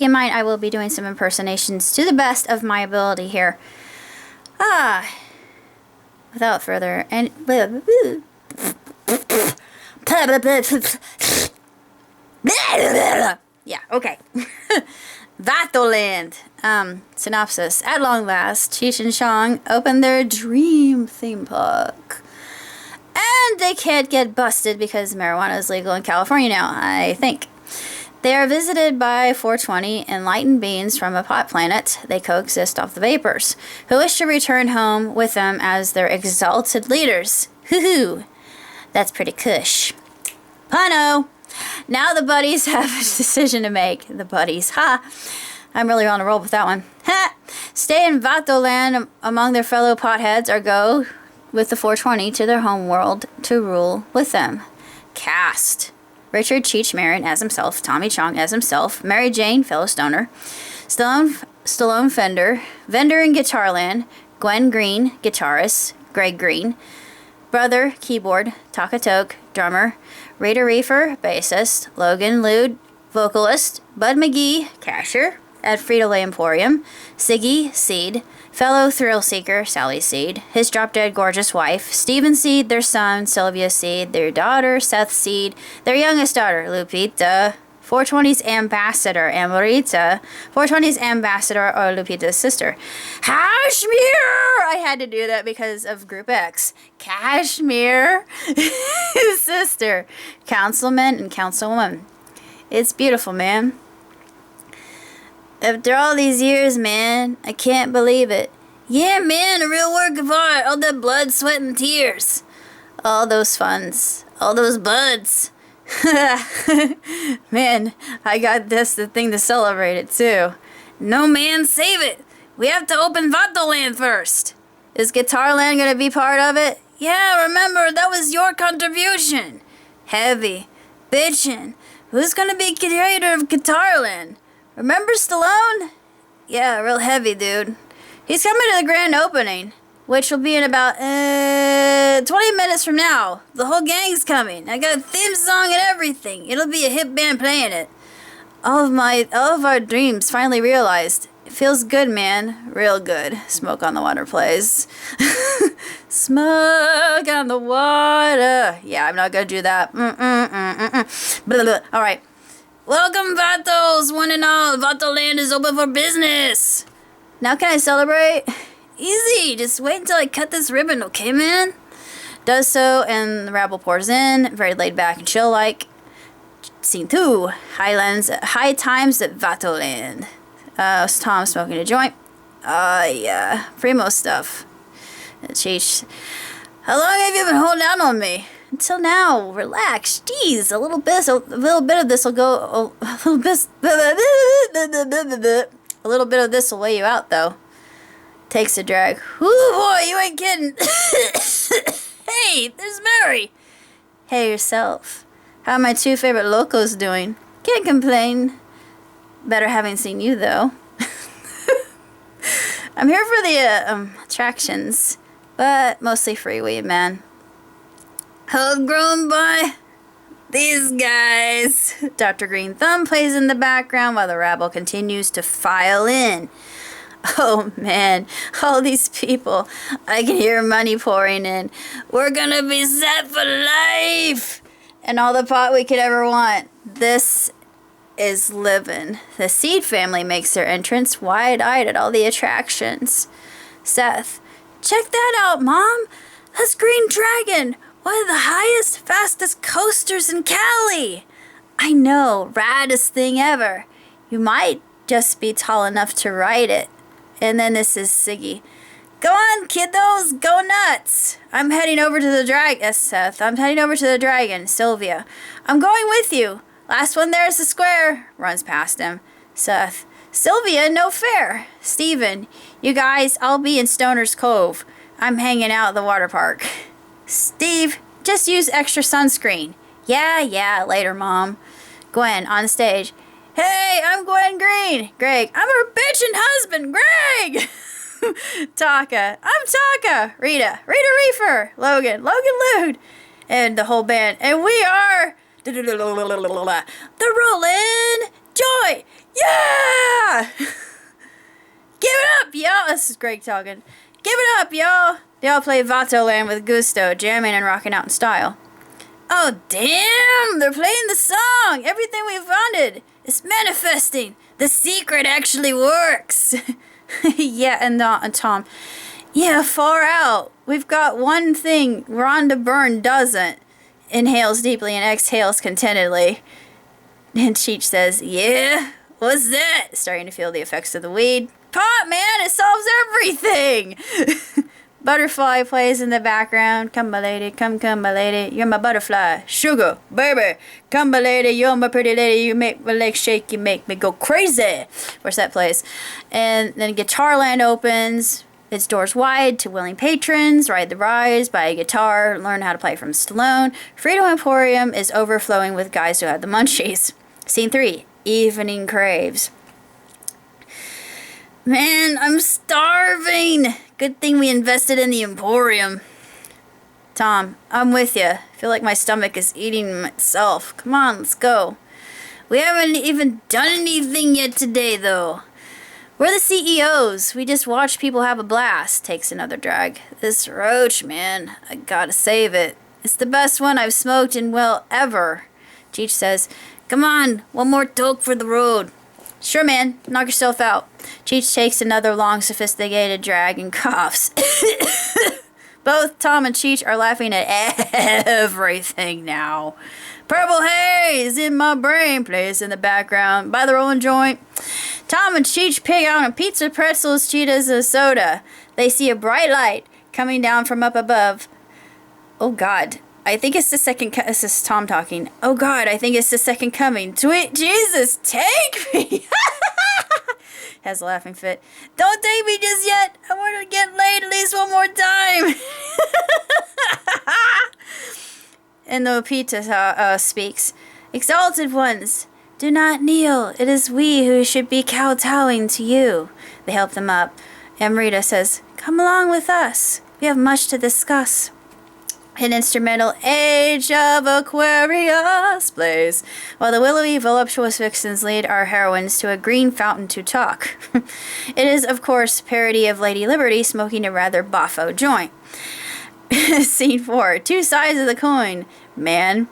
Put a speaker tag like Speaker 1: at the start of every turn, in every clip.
Speaker 1: In mind, I will be doing some impersonations to the best of my ability here. Without further and yeah, okay. Vatoland. Synopsis. At long last, Cheech and Chong open their dream theme park. And they can't get busted because marijuana is legal in California now, I think. They are visited by 420 enlightened beings from a pot planet. They coexist off the vapors, who wish to return home with them as their exalted leaders. Hoo-hoo. That's pretty cush. Pano. Now the buddies have a decision to make. The buddies. Ha. I'm really on a roll with that one. Ha. Stay in Vatoland among their fellow potheads or go with the 420 to their home world to rule with them. Cast. Richard Cheech Marin as himself, Tommy Chong as himself, Mary Jane, fellow stoner, Stallone Fender, vendor in Guitarland, Gwen Green, guitarist, Greg Green, brother, keyboard, Takatoke, drummer, Raider Reefer, bassist, Logan Lude, vocalist, Bud McGee, cashier at Frito-Lay Emporium, Siggy, Seed, fellow thrill seeker, Sally Seed, his drop-dead gorgeous wife, Stephen Seed, their son, Sylvia Seed, their daughter, Seth Seed, their youngest daughter, Lupita, 420's ambassador, Amorita, 420's ambassador, or Lupita's sister, Kashmir! I had to do that because of Group X. Kashmir, his sister, councilman and councilwoman. It's beautiful, man. After all these years, man, I can't believe it. Yeah, man, a real work of art. All that blood, sweat, and tears. All those funds. All those buds. Man, I got the thing to celebrate it, too. No, man, save it. We have to open Vatoland first. Is Guitarland gonna be part of it? Yeah, remember, that was your contribution. Heavy. Bitchin'. Who's gonna be creator of Guitarland? Remember Stallone? Yeah, real heavy, dude. He's coming to the grand opening, which will be in about 20 minutes from now. The whole gang's coming. I got a theme song and everything. It'll be a hip band playing it. All of our dreams finally realized. It feels good, man. Real good. Smoke on the Water plays. Smoke on the water. Yeah, I'm not gonna do that. Blah, blah. All right. Welcome, Vatos, one and all. Vatoland is open for business. Now can I celebrate? Easy. Just wait until I cut this ribbon, okay, man? Does so, and the rabble pours in. Very laid back and chill-like. Scene 2. High times at Vatoland. Tom smoking a joint. Yeah. Primo stuff. Cheech. How long have you been holding out on me? Until now, relax. Jeez, a little bit of this will go. A little bit of this will weigh you out, though. Takes a drag. Ooh, boy, you ain't kidding. Hey, there's Mary. Hey, yourself. How are my two favorite locos doing? Can't complain. Better having seen you, though. I'm here for the attractions, but mostly free weed, man. Homegrown by these guys. Dr. Green Thumb plays in the background while the rabble continues to file in. Oh man, all these people. I can hear money pouring in. We're gonna be set for life! And all the pot we could ever want. This is living. The Seed family makes their entrance wide-eyed at all the attractions. Seth, check that out, Mom! That's Green Dragon! One of the highest, fastest coasters in Cali! I know, raddest thing ever. You might just be tall enough to ride it. And then this is Siggy. Go on, kiddos, go nuts! I'm heading over to the dragon, Seth. I'm heading over to the dragon, Sylvia. I'm going with you. Last one there is the square. Runs past him. Seth. Sylvia, no fair. Steven. You guys, I'll be in Stoner's Cove. I'm hanging out at the water park. Steve, just use extra sunscreen. Yeah, later, Mom. Gwen, on stage. Hey, I'm Gwen Green. Greg, I'm her bitchin' husband, Greg! Taka, I'm Taka. Rita Reefer. Logan Lude. And the whole band. And we are... the Rollin' Joy. Yeah! Give it up, y'all! This is Greg talking. Give it up, y'all! They all play Vatoland with gusto, jamming and rocking out in style. Oh, damn! They're playing the song! Everything we've wanted! It's manifesting! The secret actually works! Yeah, and Tom. Yeah, far out. We've got one thing Rhonda Byrne doesn't. Inhales deeply and exhales contentedly. And Cheech says, yeah? What's that? Starting to feel the effects of the weed. Pot, man! It solves everything! Butterfly plays in the background. Come, my lady, come, my lady. You're my butterfly. Sugar, baby. Come, my lady, you're my pretty lady. You make my legs shake. You make me go crazy. Where's that plays? And then Guitarland opens. Its doors wide to willing patrons. Ride the rise, buy a guitar, learn how to play from Stallone. Frito Emporium is overflowing with guys who have the munchies. Scene 3. Evening craves. Man, I'm starving. Good thing we invested in the Emporium. Tom, I'm with you. I feel like my stomach is eating itself. Come on, let's go. We haven't even done anything yet today, though. We're the CEOs. We just watch people have a blast. Takes another drag. This roach, man. I gotta save it. It's the best one I've smoked in, well, ever. Cheech says, come on, one more toke for the road. Sure, man. Knock yourself out. Cheech takes another long, sophisticated drag and coughs. Both Tom and Cheech are laughing at everything now. Purple haze in my brain plays in the background by the rolling joint. Tom and Cheech pick out a pizza, pretzels, Cheetos, and soda. They see a bright light coming down from up above. Oh, God. I think it's the second... This is Tom talking. Oh, God, I think it's the second coming. Sweet Jesus, take me! Has a laughing fit. Don't take me just yet. I want to get laid at least one more time. And the Lupita speaks. Exalted ones, do not kneel. It is we who should be kowtowing to you. They help them up. Amrita says, come along with us. We have much to discuss. An instrumental Age of Aquarius plays, while the willowy, voluptuous vixens lead our heroines to a green fountain to talk. It is, of course, parody of Lady Liberty smoking a rather boffo joint. Scene 4. Two sides of the coin. Man.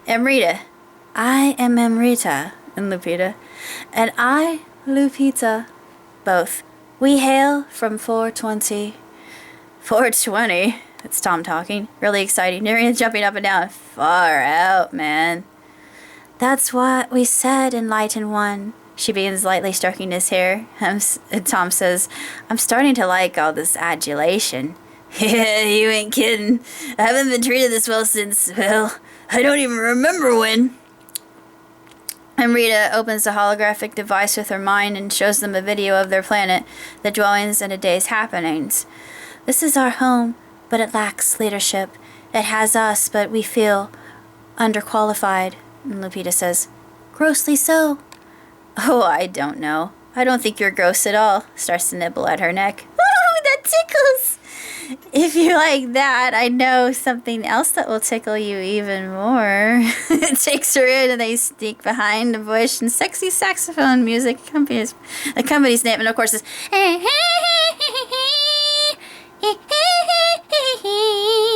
Speaker 1: Amrita. I am Amrita. And Lupita. And I, Lupita. Both. We hail from 420. 420? It's Tom talking. Really exciting. Marian's jumping up and down. Far out, man. That's what we said, Enlightened One. She begins lightly stroking his hair. Tom says, I'm starting to like all this adulation. Yeah, you ain't kidding. I haven't been treated this well since, well, I don't even remember when. Amrita opens the holographic device with her mind and shows them a video of their planet, the dwellings, and a day's happenings. This is our home, but it lacks leadership. It has us, but we feel underqualified. And Lupita says, grossly so. Oh, I don't know. I don't think you're gross at all. Starts to nibble at her neck. Ooh, that tickles! If you like that, I know something else that will tickle you even more. It takes her in and they sneak behind a bush and sexy saxophone music accompanies name. And of course it's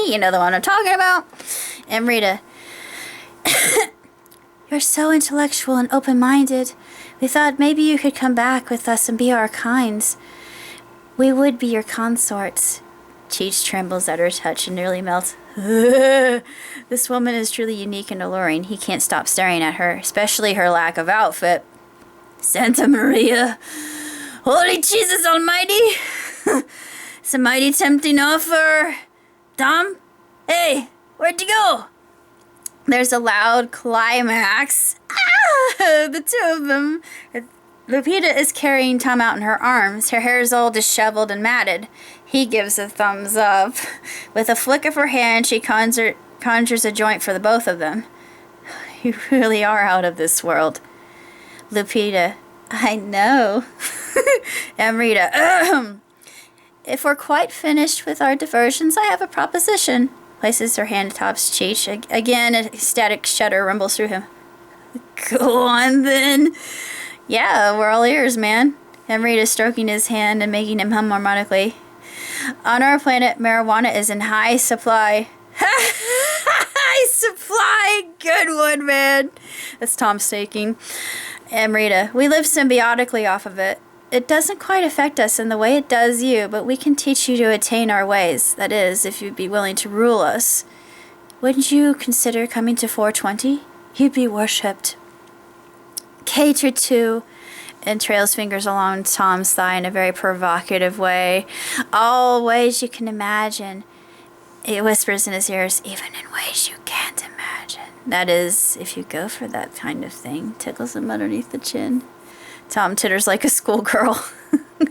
Speaker 1: you know the one I'm talking about. Amrita. You're so intellectual and open-minded. We thought maybe you could come back with us and be our kinds. We would be your consorts. Cheech trembles at her touch and nearly melts. This woman is truly unique and alluring. He can't stop staring at her, especially her lack of outfit. Santa Maria. Holy Jesus Almighty. It's a mighty tempting offer. Tom? Hey, where'd you go? There's a loud climax. Ah, the two of them. Lupita is carrying Tom out in her arms. Her hair is all disheveled and matted. He gives a thumbs up. With a flick of her hand, she conjures a joint for the both of them. You really are out of this world. Lupita. I know. Amrita. If we're quite finished with our diversions, I have a proposition. Places her hand atop Cheech. Again, a ecstatic shudder rumbles through him. Go on, then. Yeah, we're all ears, man. Amrita's stroking his hand and making him hum harmonically. On our planet, marijuana is in high supply. High supply! Good one, man. That's Tom staking. Amrita, we live symbiotically off of it. It doesn't quite affect us in the way it does you, but we can teach you to attain our ways. That is, if you'd be willing to rule us. Wouldn't you consider coming to 420? You'd be worshipped. Catered to, and trails fingers along Tom's thigh in a very provocative way. All ways you can imagine. It whispers in his ears, even in ways you can't imagine. That is, if you go for that kind of thing. Tickles him underneath the chin. Tom titters like a schoolgirl.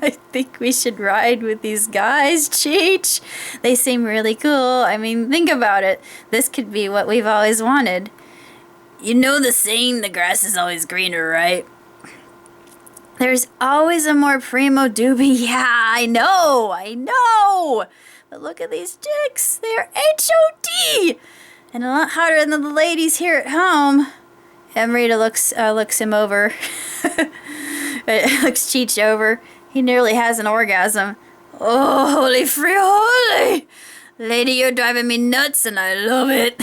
Speaker 1: I think we should ride with these guys, Cheech. They seem really cool. I mean, think about it. This could be what we've always wanted. You know the saying, the grass is always greener, right? There's always a more primo doobie. Yeah, I know. But look at these chicks. They're HOD. And a lot hotter than the ladies here at home. Amrita looks him over. Looks Cheech over. He nearly has an orgasm. Oh, holy free holy! Lady, you're driving me nuts and I love it.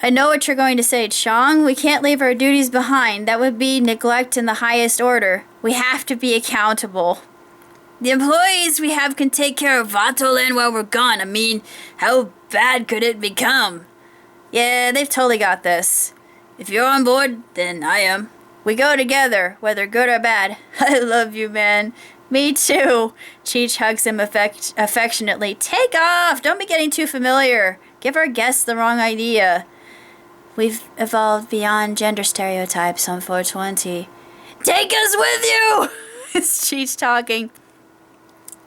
Speaker 1: I know what you're going to say, Chong. We can't leave our duties behind. That would be neglect in the highest order. We have to be accountable. The employees we have can take care of Vatoland while we're gone. I mean, how bad could it become? Yeah, they've totally got this. If you're on board, then I am. We go together, whether good or bad. I love you, man. Me too. Cheech hugs him affectionately. Take off! Don't be getting too familiar. Give our guests the wrong idea. We've evolved beyond gender stereotypes on 420. Take us with you! It's Cheech talking.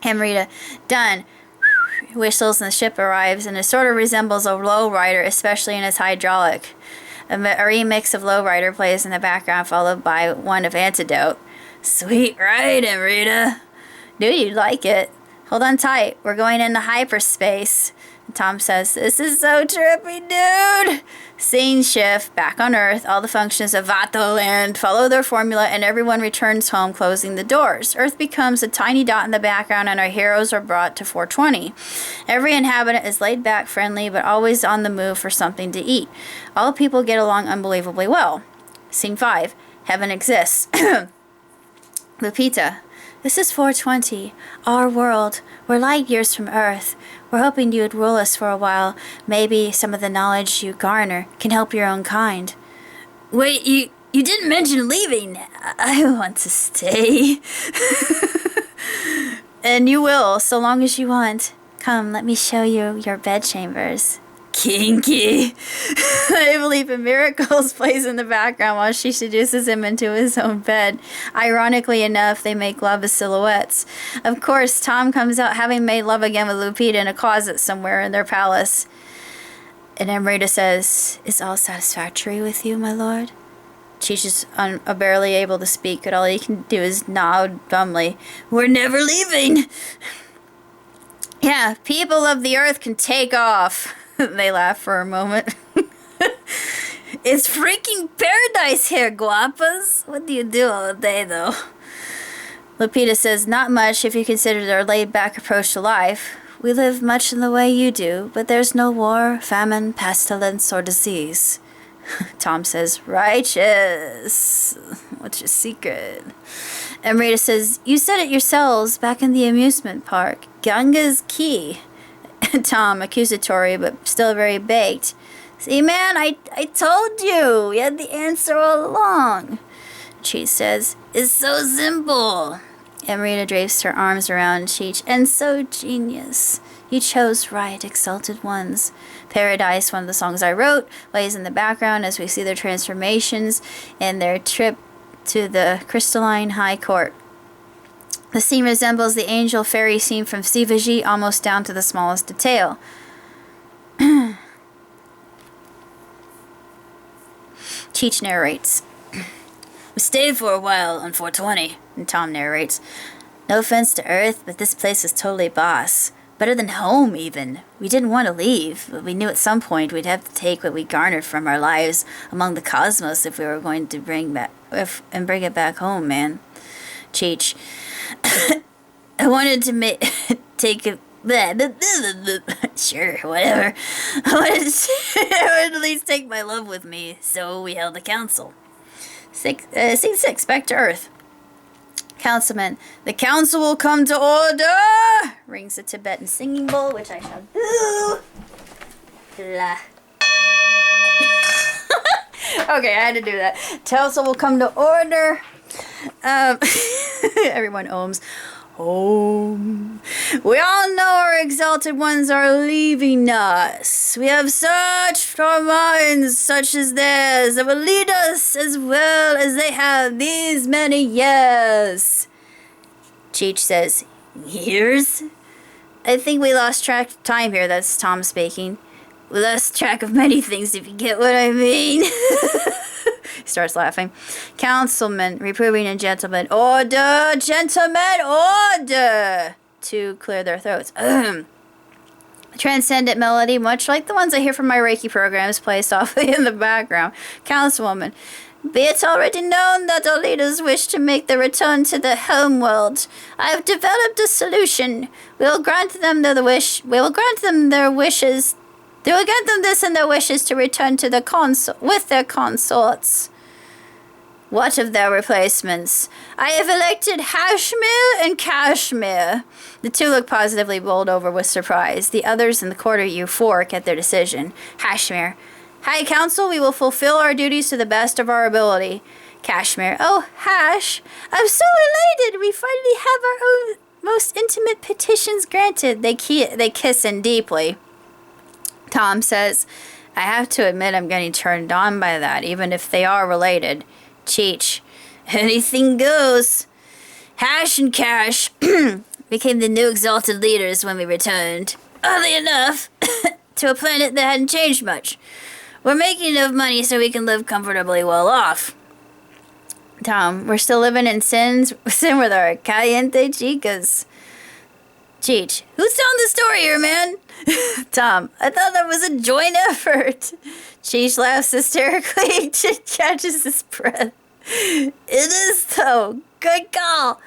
Speaker 1: Amrita, done. Whistles and the ship arrives, and it sort of resembles a lowrider, especially in its hydraulic. A remix of Lowrider plays in the background, followed by one of Antidote. Sweet ride, Amrita. Knew you'd like it. Hold on tight. We're going into hyperspace. Tom says, this is so trippy, dude. Scene shift. Back on Earth. All the functions of Vatoland follow their formula, and everyone returns home, closing the doors. Earth becomes a tiny dot in the background, and our heroes are brought to 420. Every inhabitant is laid back, friendly, but always on the move for something to eat. All people get along unbelievably well. Scene 5. Heaven exists. Lupita. This is 420, our world. We're light years from Earth. We're hoping you would rule us for a while. Maybe some of the knowledge you garner can help your own kind. Wait, you didn't mention leaving. I want to stay. And you will, so long as you want. Come, let me show you your bedchambers. Kinky. I Believe in Miracles plays in the background while she seduces him into his own bed. Ironically enough, they make love as silhouettes. Of course, Tom comes out having made love again with Lupita in a closet somewhere in their palace. And Amrita says, is all satisfactory with you, my lord? Cheech is barely able to speak, but all he can do is nod dumbly. We're never leaving! Yeah, people of the earth can take off. They laugh for a moment. It's freaking paradise here, guapas. What do you do all day, though? Lupita says, not much if you consider their laid-back approach to life. We live much in the way you do, but there's no war, famine, pestilence, or disease. Tom says, righteous. What's your secret? Amrita says, you said it yourselves back in the amusement park. Ganga's key. Tom, accusatory, but still very baked. See, man, I told you. You had the answer all along. Cheech says, it's so simple. Amrita drapes her arms around Cheech. And so genius. You chose right, exalted ones. Paradise, one of the songs I wrote, plays in the background as we see their transformations and their trip to the crystalline high court. The scene resembles the angel fairy scene from Sivaji, almost down to the smallest detail. Cheech narrates. We stayed for a while on 420, and Tom narrates. No offense to Earth, but this place is totally boss. Better than home, even. We didn't want to leave, but we knew at some point we'd have to take what we garnered from our lives among the cosmos if we were going to bring it back home, man. Cheech. I wanted to take it. Sure, whatever. I wanted to at least take my love with me, so we held a council. Scene 6, back to Earth. Councilman, the council will come to order! Rings a Tibetan singing bowl, which I shall do. Blah. Okay, I had to do that. Council will come to order. Everyone ohms. Home. We all know our exalted ones are leaving us. We have searched for minds such as theirs that will lead us as well as they have these many years. Cheech says, years? I think we lost track of time here. That's Tom speaking. We lost track of many things, if you get what I mean. He starts laughing. Councilman, reproving and gentlemen. Order, gentlemen, order! To clear their throats. Transcendent melody, much like the ones I hear from my Reiki programs, plays softly in the background. Councilwoman, be it already known that our leaders wish to make the return to the home world. I have developed a solution. We will grant them their wishes. We will grant them this and their wishes to return to the with their consorts. What of their replacements? I have elected Hashmir and Kashmir. The two look positively bowled over with surprise. The others in the court are euphoric at their decision. Hashmir. High Council, we will fulfill our duties to the best of our ability. Kashmir. Oh, Hash. I'm so elated. We finally have our own most intimate petitions granted. They kiss in deeply. Tom says, I have to admit I'm getting turned on by that, even if they are related. Cheech. Anything goes. Hash and Cash became the new exalted leaders when we returned. Oddly enough, to a planet that hadn't changed much. We're making enough money so we can live comfortably well off. Tom, we're still living in sin with our caliente chicas. Cheech, who's telling the story here, man? Tom, I thought that was a joint effort. Cheech laughs hysterically. Catches his breath. It is, though. Good call.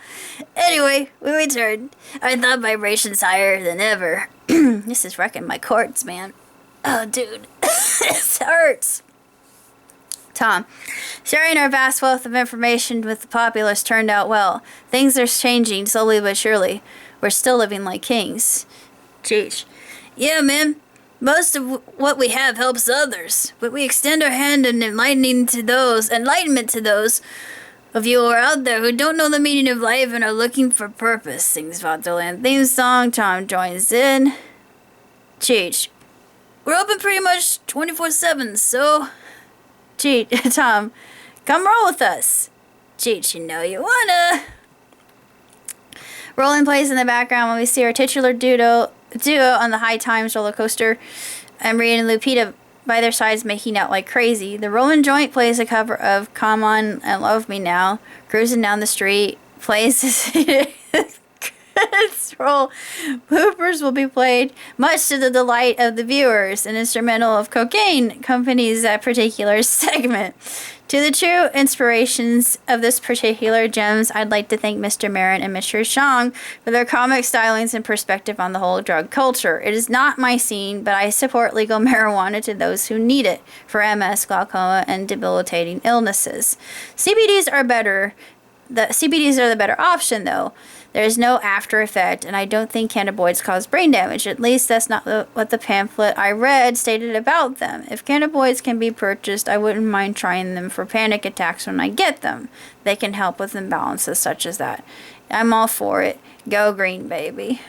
Speaker 1: Anyway, we returned. Our thought vibration's higher than ever. This is wrecking my cords, man. Oh, dude. This hurts. Tom, sharing our vast wealth of information with the populace turned out well. Things are changing slowly but surely. We're still living like kings. Cheech. Yeah, man. Most of what we have helps others, but we extend our hand in enlightenment to those of you who are out there who don't know the meaning of life and are looking for purpose, sings Vatoland theme song. Tom joins in. Cheech. We're open pretty much 24/7, so... Cheech. Tom, come roll with us. Cheech, you know you wanna. Rolling plays in the background when we see our titular duo on the High Times roller coaster. Marin and Lupita by their sides making out like crazy. The Rolling Joint plays a cover of Come On and Love Me Now. Cruising down the street plays credits roll. Bloopers will be played, much to the delight of the viewers. An instrumental of Cocaine accompanies that particular segment. To the true inspirations of this particular gems, I'd like to thank Mr. Marin and Mr. Chong for their comic stylings and perspective on the whole drug culture. It is not my scene, but I support legal marijuana to those who need it for MS, glaucoma, and debilitating illnesses. CBDs are the better option, though. There is no after effect, and I don't think cannabinoids cause brain damage. At least that's not what the pamphlet I read stated about them. If cannabinoids can be purchased, I wouldn't mind trying them for panic attacks when I get them. They can help with imbalances such as that. I'm all for it. Go green, baby.